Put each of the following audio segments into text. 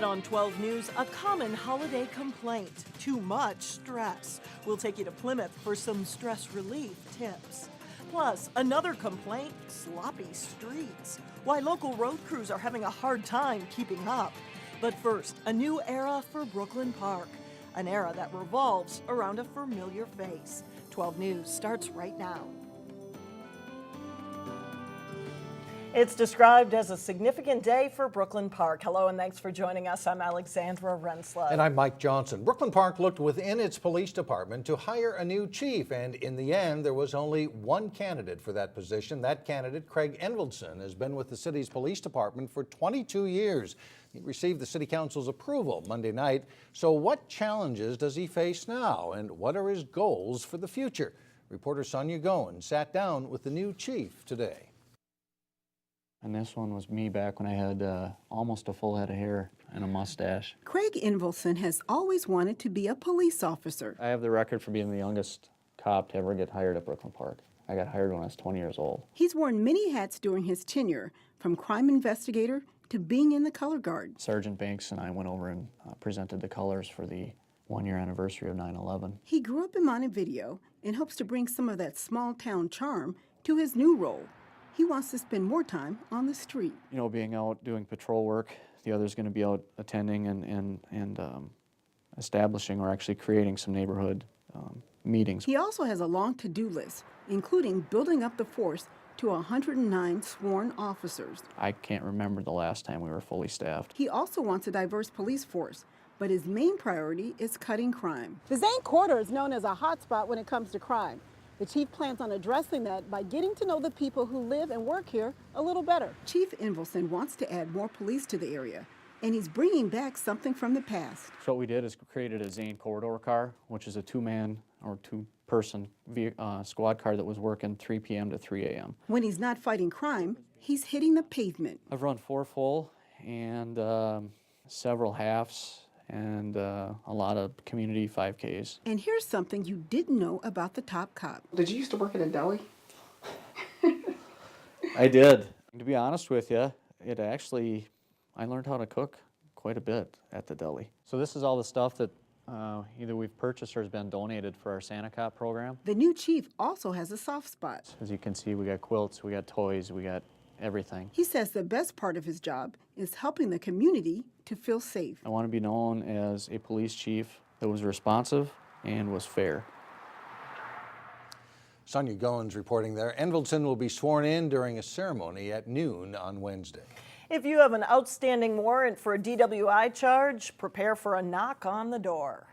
Ahead on 12 News, a common holiday complaint: too much stress. We'll take you to Plymouth for some stress relief tips. Plus, another complaint: sloppy streets. Why local road crews are having a hard time keeping up. But first, a new era for Brooklyn Park. An era that revolves around a familiar face. 12 News starts right now. It's described as a significant day for Brooklyn Park. Hello and thanks for joining us. I'm Alexandra Renslow. And I'm Mike Johnson. Brooklyn Park looked within its police department to hire a new chief, and in the end, there was only one candidate for that position. That candidate, Craig Enveldson, has been with the city's police department for 22 years. He received the city council's approval Monday night. So what challenges does he face now, and what are his goals for the future? Reporter Sonia Goen sat down with the new chief today. And this one was me back when I had almost a full head of hair and a mustache. Craig Enveldson has always wanted to be a police officer. I have the record for being the youngest cop to ever get hired at Brooklyn Park. I got hired when I was 20 years old. He's worn many hats during his tenure, from crime investigator to being in the color guard. Sergeant Banks and I went over and presented the colors for the one-year anniversary of 9/11. He grew up in Montevideo and hopes to bring some of that small-town charm to his new role. He wants to spend more time on the street. You know, being out doing patrol work, the other's going to be out attending and establishing or actually creating some neighborhood meetings. He also has a long to-do list, including building up the force to 109 sworn officers. I can't remember the last time we were fully staffed. He also wants a diverse police force, but his main priority is cutting crime. The Zane Quarter is known as a hotspot when it comes to crime. The chief plans on addressing that by getting to know the people who live and work here a little better. Chief Enveldson wants to add more police to the area, and he's bringing back something from the past. So what we did is created a Zane Corridor car, which is a two-man or two-person squad car that was working 3 p.m. to 3 a.m. When he's not fighting crime, he's hitting the pavement. I've run 4 full and several halves, and a lot of community 5Ks. And here's something you didn't know about the top cop. Did you used to work at a deli? I did. To be honest with you, I learned how to cook quite a bit at the deli. So this is all the stuff that either we've purchased or has been donated for our Santa Cop program. The new chief also has a soft spot. As you can see, we got quilts, we got toys, we got everything. He says the best part of his job is helping the community to feel safe. I want to be known as a police chief that was responsive and was fair. Sonia Goens reporting there. Enveldson will be sworn in during a ceremony at noon on Wednesday. If you have an outstanding warrant for a DWI charge, prepare for a knock on the door.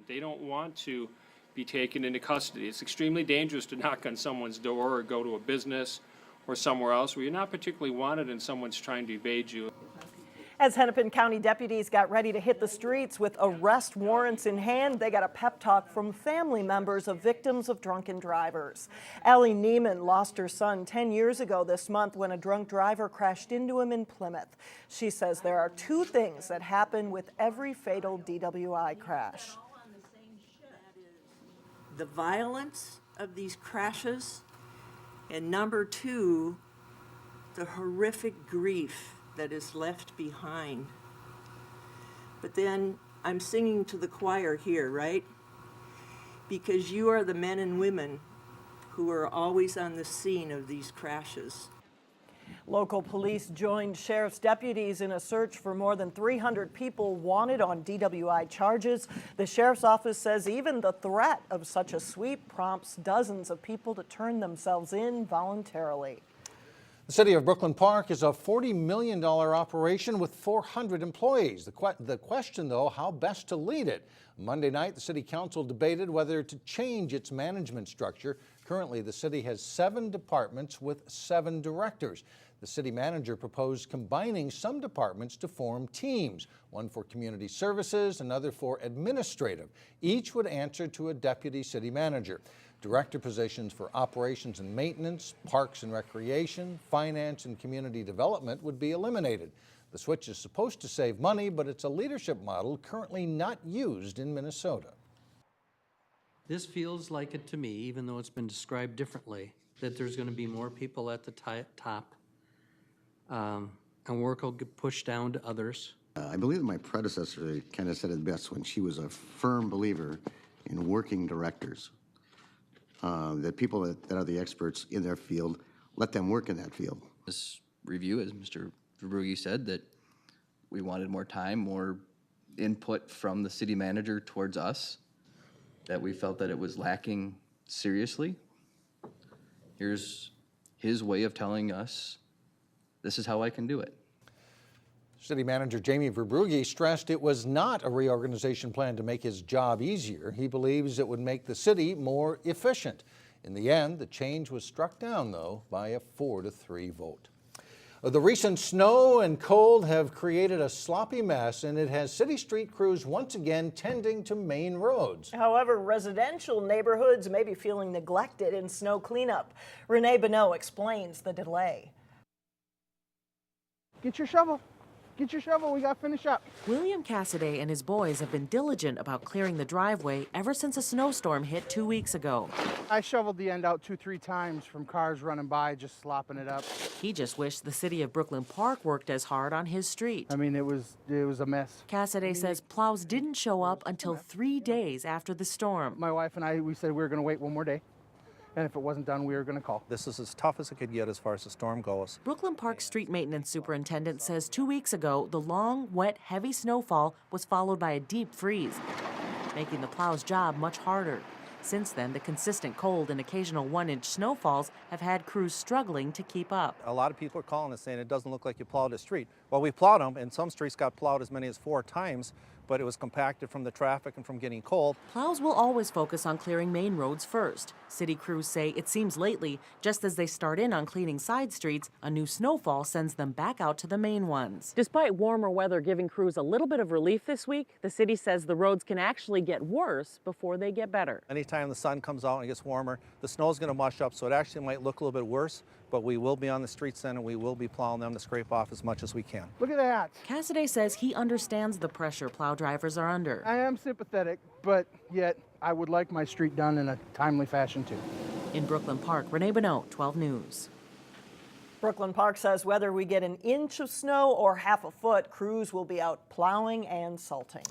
They don't want to be taken into custody. It's extremely dangerous to knock on someone's door or go to a business or somewhere else where you're not particularly wanted and someone's trying to evade you. As Hennepin County deputies got ready to hit the streets with arrest warrants in hand, they got a pep talk from family members of victims of drunken drivers. Allie Neiman lost her son 10 years ago this month when a drunk driver crashed into him in Plymouth. She says there are 2 things that happen with every fatal DWI crash. The violence of these crashes, and number 2, the horrific grief that is left behind. But then I'm singing to the choir here, right? Because you are the men and women who are always on the scene of these crashes. Local police joined sheriff's deputies in a search for more than 300 people wanted on DWI charges. The sheriff's office says even the threat of such a sweep prompts dozens of people to turn themselves in voluntarily. The city of Brooklyn Park is a $40 million operation with 400 employees. The question, though, how best to lead it. Monday night, the city council debated whether to change its management structure. Currently, the city has 7 departments with 7 directors. The city manager proposed combining some departments to form teams, one for community services, another for administrative. Each would answer to a deputy city manager. Director positions for operations and maintenance, parks and recreation, finance and community development would be eliminated. The switch is supposed to save money, but it's a leadership model currently not used in Minnesota. This feels like it to me, even though it's been described differently, that there's going to be more people at the top, and work will get pushed down to others. I believe that my predecessor kind of said it best when she was a firm believer in working directors. That people that are the experts in their field, let them work in that field. This review, as Mr. Verbrugge said, that we wanted more time, more input from the city manager towards us, that we felt that it was lacking seriously. Here's his way of telling us, this is how I can do it. City Manager Jamie Verbrugge stressed it was not a reorganization plan to make his job easier. He believes it would make the city more efficient. In the end, the change was struck down, though, by a 4-3 vote. The recent snow and cold have created a sloppy mess, and it has city street crews once again tending to main roads. However, residential neighborhoods may be feeling neglected in snow cleanup. Renee Bonneau explains the delay. Get your shovel. Get your shovel, we gotta finish up. William Cassidy and his boys have been diligent about clearing the driveway ever since a snowstorm hit 2 weeks ago. I shoveled the end out 2-3 times from cars running by, just slopping it up. He just wished the city of Brooklyn Park worked as hard on his street. I mean, it was a mess. Cassidy says plows didn't show up until 3 days after the storm. My wife and I, we said we were gonna wait one more day. And if it wasn't done, we were going to call. This is as tough as it could get as far as the storm goes. Brooklyn Park Street Maintenance Superintendent says 2 weeks ago, the long, wet, heavy snowfall was followed by a deep freeze, making the plow's job much harder. Since then, the consistent cold and occasional 1-inch snowfalls have had crews struggling to keep up. A lot of people are calling us saying it doesn't look like you plowed a street. Well, we plowed them, and some streets got plowed as many as 4 times, but it was compacted from the traffic and from getting cold. Plows will always focus on clearing main roads first. City crews say it seems lately, just as they start in on cleaning side streets, a new snowfall sends them back out to the main ones. Despite warmer weather giving crews a little bit of relief this week, the city says the roads can actually get worse before they get better. Anytime the sun comes out and it gets warmer, the snow's going to mush up, so it actually might look a little bit worse, but we will be on the streets then, and we will be plowing them to scrape off as much as we can. Look at that. Cassidy says he understands the pressure plow drivers are under. I am sympathetic, but yet I would like my street done in a timely fashion too. In Brooklyn Park, Renee Bonneau, 12 News. Brooklyn Park says whether we get an inch of snow or half a foot, crews will be out plowing and salting.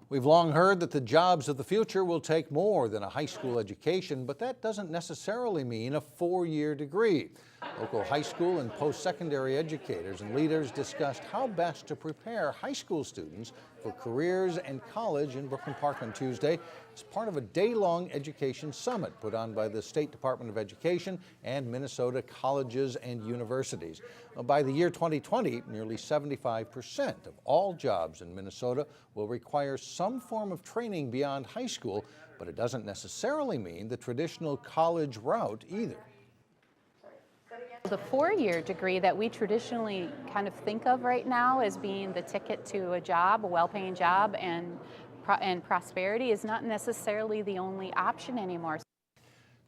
We've long heard that the jobs of the future will take more than a high school education, but that doesn't necessarily mean a 4-year degree. Local high school and post-secondary educators and leaders discussed how best to prepare high school students for careers and college in Brooklyn Park on Tuesday as part of a day-long education summit put on by the State Department of Education and Minnesota colleges and universities. By the year 2020, nearly 75% of all jobs in Minnesota will require some form of training beyond high school, but it doesn't necessarily mean the traditional college route either. The 4-year degree that we traditionally kind of think of right now as being the ticket to a job, a well-paying job, and prosperity is not necessarily the only option anymore.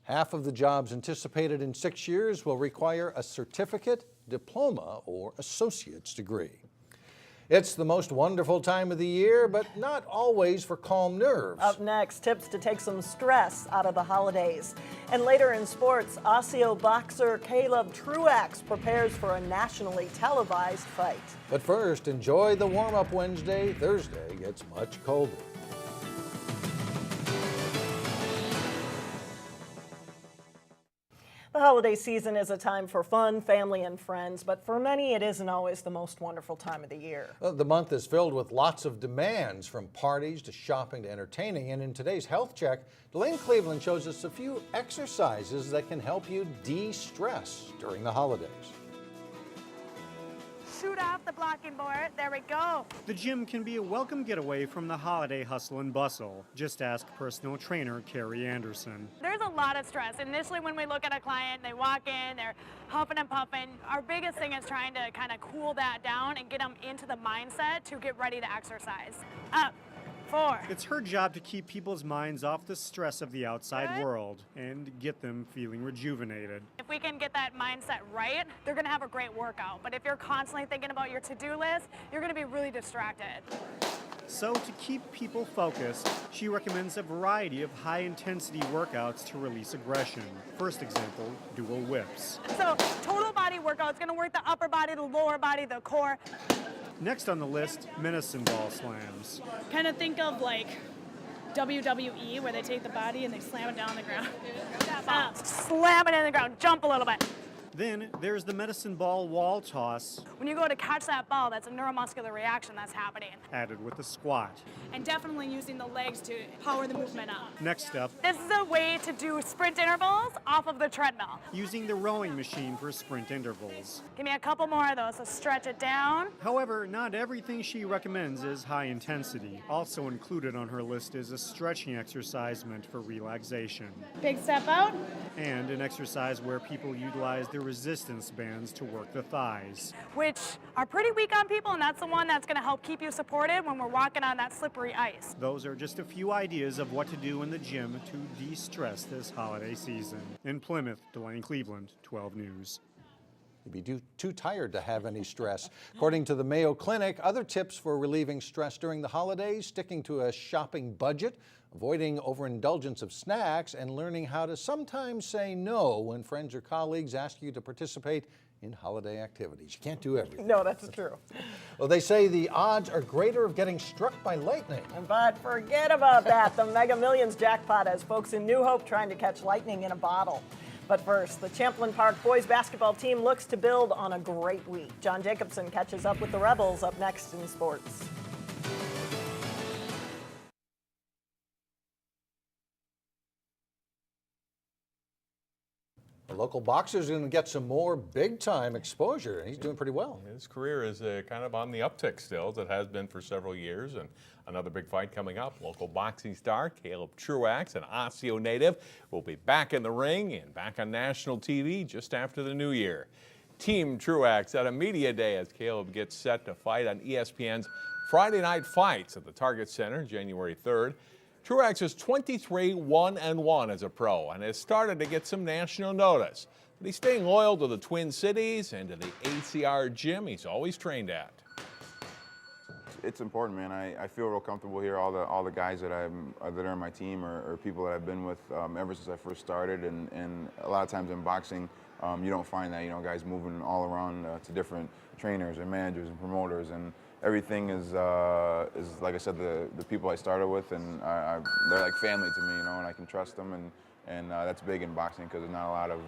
Half of the jobs anticipated in 6 years will require a certificate, diploma, or associate's degree. It's the most wonderful time of the year, but not always for calm nerves. Up next, tips to take some stress out of the holidays. And later in sports, Osseo boxer Caleb Truax prepares for a nationally televised fight. But first, enjoy the warm-up Wednesday. Thursday gets much colder. The holiday season is a time for fun, family, and friends, but for many it isn't always the most wonderful time of the year. The month is filled with lots of demands, from parties to shopping to entertaining, and in today's Health Check, Delane Cleveland shows us a few exercises that can help you de-stress during the holidays. Shoot off the blocking board. There we go. The gym can be a welcome getaway from the holiday hustle and bustle. Just ask personal trainer Carrie Anderson. There's a lot of stress. Initially, when we look at a client, they walk in, they're huffing and puffing. Our biggest thing is trying to kind of cool that down and get them into the mindset to get ready to exercise. Up. 4. It's her job to keep people's minds off the stress of the outside world and get them feeling rejuvenated. If we can get that mindset right, they're going to have a great workout. But if you're constantly thinking about your to-do list, you're going to be really distracted. So to keep people focused, she recommends a variety of high-intensity workouts to release aggression. First example, dual whips. So total body workout is going to work the upper body, the lower body, the core. Next on the list, medicine ball slams. Kind of think of like WWE, where they take the body and they slam it down on the ground. Slam it in the ground, jump a little bit. Then there's the medicine ball wall toss. When you go to catch that ball, that's a neuromuscular reaction that's happening. Added with the squat. And definitely using the legs to power the movement up. Next up, This is a way to do sprint intervals off of the treadmill. using the rowing machine for sprint intervals. Give me a couple more of those, so stretch it down. However, not everything she recommends is high intensity. Also included on her list is a stretching exercise meant for relaxation. Big step out. And an exercise where people utilize their resistance bands to work the thighs. Which are pretty weak on people, and that's the one that's gonna help keep you supported when we're walking on that slippery ice. Those are just a few ideas of what to do in the gym to de-stress this holiday season. In Plymouth, Delaney Cleveland, 12 News. You'd be too tired to have any stress. According to the Mayo Clinic, other tips for relieving stress during the holidays: sticking to a shopping budget, avoiding overindulgence of snacks, and learning how to sometimes say no when friends or colleagues ask you to participate in holiday activities. You can't do everything. No, that's true. Well, they say the odds are greater of getting struck by lightning. But forget about that. The Mega Millions jackpot has folks in New Hope trying to catch lightning in a bottle. But first, the Champlin Park boys basketball team looks to build on a great week. John Jacobson catches up with the Rebels up next in sports. The local boxer's going to get some more big-time exposure, and he's doing pretty well. His career is kind of on the uptick still, as it has been for several years, and another big fight coming up. Local boxing star Caleb Truax, an Osseo native, will be back in the ring and back on national TV just after the new year. Team Truax at a media day as Caleb gets set to fight on ESPN's Friday Night Fights at the Target Center January 3rd. Truax is 23-1-1 as a pro and has started to get some national notice. But he's staying loyal to the Twin Cities and to the ACR gym he's always trained at. It's important, man. I feel real comfortable here. All the guys that are on my team are people that I've been with ever since I first started. And a lot of times in boxing, you don't find that. You know, guys moving all around to different trainers and managers and promoters, and everything is like I said, the people I started with, and they're like family to me, you know, and I can trust them, and that's big in boxing because there's not a lot of,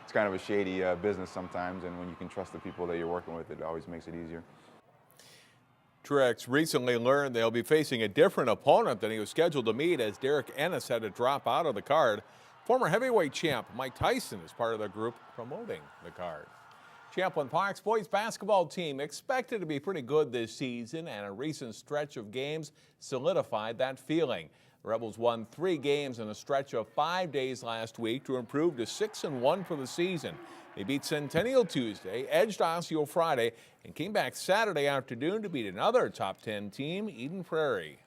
it's kind of a shady business sometimes, and when you can trust the people that you're working with, it always makes it easier. Truax recently learned they'll be facing a different opponent than he was scheduled to meet, as Derek Ennis had to drop out of the card. Former heavyweight champ Mike Tyson is part of the group promoting the card. Champlin Park's boys basketball team expected to be pretty good this season, and a recent stretch of games solidified that feeling. The Rebels won 3 games in a stretch of 5 days last week to improve to 6-1 for the season. They beat Centennial Tuesday, edged Osseo Friday, and came back Saturday afternoon to beat another top 10 team, Eden Prairie.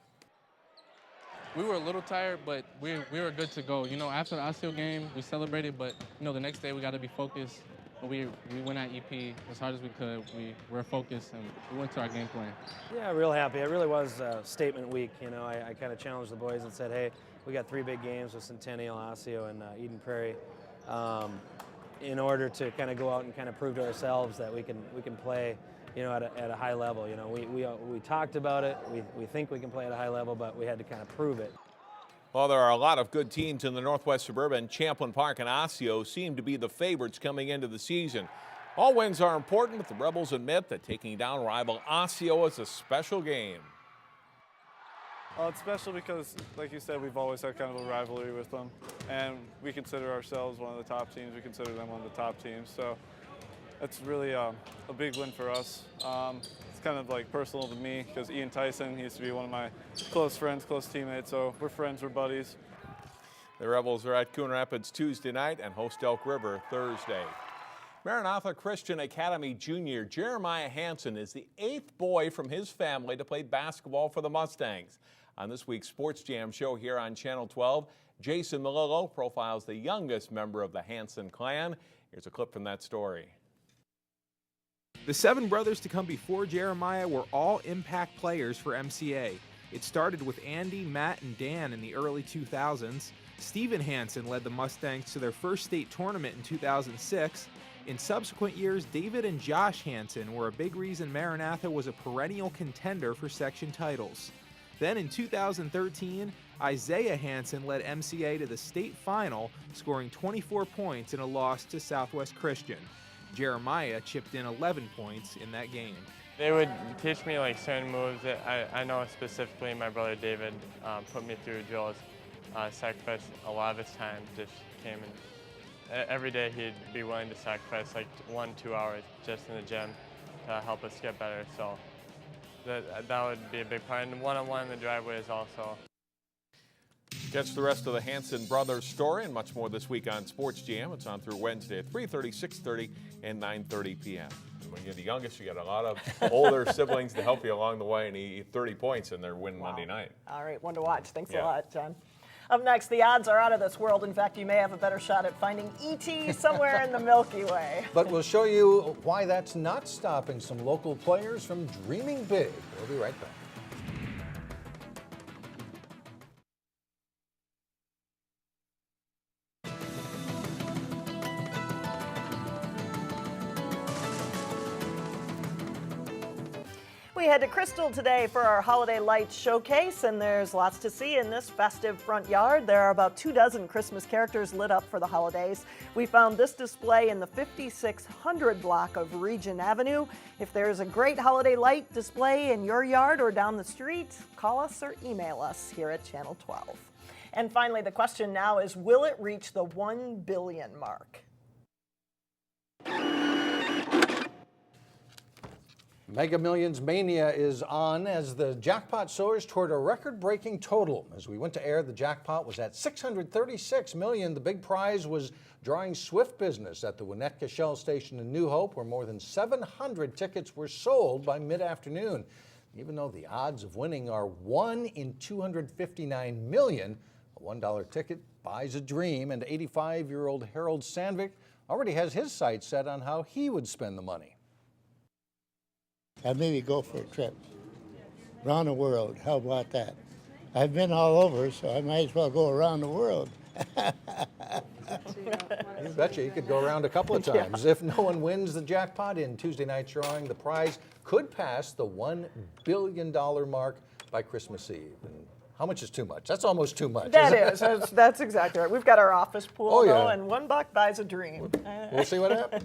We were a little tired, but we were good to go. You know, after the Osseo game, we celebrated, but you know, the next day we got to be focused. We went at EP as hard as we could. We were focused, and we went to our game plan. Yeah, real happy. It really was a statement week. You know, I kind of challenged the boys and said, hey, we got 3 big games with Centennial, Osseo, and Eden Prairie, in order to kind of go out and kind of prove to ourselves that we can play, you know, at a high level. You know, we talked about it. We think we can play at a high level, but we had to kind of prove it. Well, there are a lot of good teams in the Northwest Suburban. Champlin Park and Osseo seem to be the favorites coming into the season. All wins are important, but the Rebels admit that taking down rival Osseo is a special game. Well, it's special because, like you said, we've always had kind of a rivalry with them, and we consider ourselves one of the top teams. We consider them one of the top teams, so it's really a big win for us. It's kind of like personal to me because Ian Tyson, he used to be one of my close friends, close teammates, so we're friends, we're buddies. The Rebels are at Coon Rapids Tuesday night and host Elk River Thursday. Maranatha Christian Academy junior Jeremiah Hanson is the 8th boy from his family to play basketball for the Mustangs. On this week's Sports Jam show here on Channel 12, Jason Malillo profiles the youngest member of the Hanson clan. Here's a clip from that story. The 7 brothers to come before Jeremiah were all impact players for MCA. It started with Andy, Matt, and Dan in the early 2000s. Stephen Hanson led the Mustangs to their first state tournament in 2006. In subsequent years, David and Josh Hanson were a big reason Maranatha was a perennial contender for section titles. Then in 2013, Isaiah Hanson led MCA to the state final, scoring 24 points in a loss to Southwest Christian. Jeremiah chipped in 11 points in that game. They would teach me like certain moves that I know specifically my brother David put me through drills. Sacrifice a lot of his time, just came and every day he'd be willing to sacrifice like 1-2 hours just in the gym to help us get better. So that would be a big part. And one-on-one in the driveways also. Catch the rest of the Hanson brothers story and much more this week on Sports Jam. It's on through Wednesday at 3:30, 6:30, and 9:30 p.m. And when you're the youngest, you got a lot of older siblings to help you along the way, and he 30 points in their win Monday night. All right, one to watch. Thanks a lot, John. Up next, the odds are out of this world. In fact, you may have a better shot at finding E.T. somewhere in the Milky Way. But we'll show you why that's not stopping some local players from dreaming big. We'll be right back. We head to Crystal today for our Holiday Lights Showcase, and there's lots to see in this festive front yard. There are about 24 Christmas characters lit up for the holidays. We found this display in the 5600 block of Regent Avenue. If there's a great holiday light display in your yard or down the street, call us or email us here at Channel 12. And finally, the question now is, will it reach the 1 billion mark? Mega Millions Mania is on as the jackpot soars toward a record-breaking total. As we went to air, the jackpot was at $636 million. The big prize was drawing swift business at the Winnetka Shell Station in New Hope, where more than 700 tickets were sold by mid-afternoon. Even though the odds of winning are 1 in 259 million, a $1 ticket buys a dream, and 85-year-old Harold Sandvik already has his sights set on how he would spend the money. I'd maybe go for a trip around the world. How about that? I've been all over, so I might as well go around the world. You betcha you could go around a couple of times. If no one wins the jackpot in Tuesday night's drawing, the prize could pass the $1 billion mark by Christmas Eve. And how much is too much? That's almost too much. That is. That's exactly right. We've got our office pool, though, and $1 buys a dream. We'll see what happens.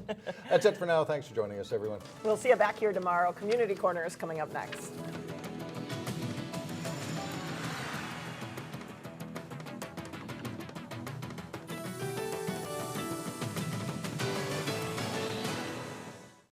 That's it for now. Thanks for joining us, everyone. We'll see you back here tomorrow. Community Corner is coming up next.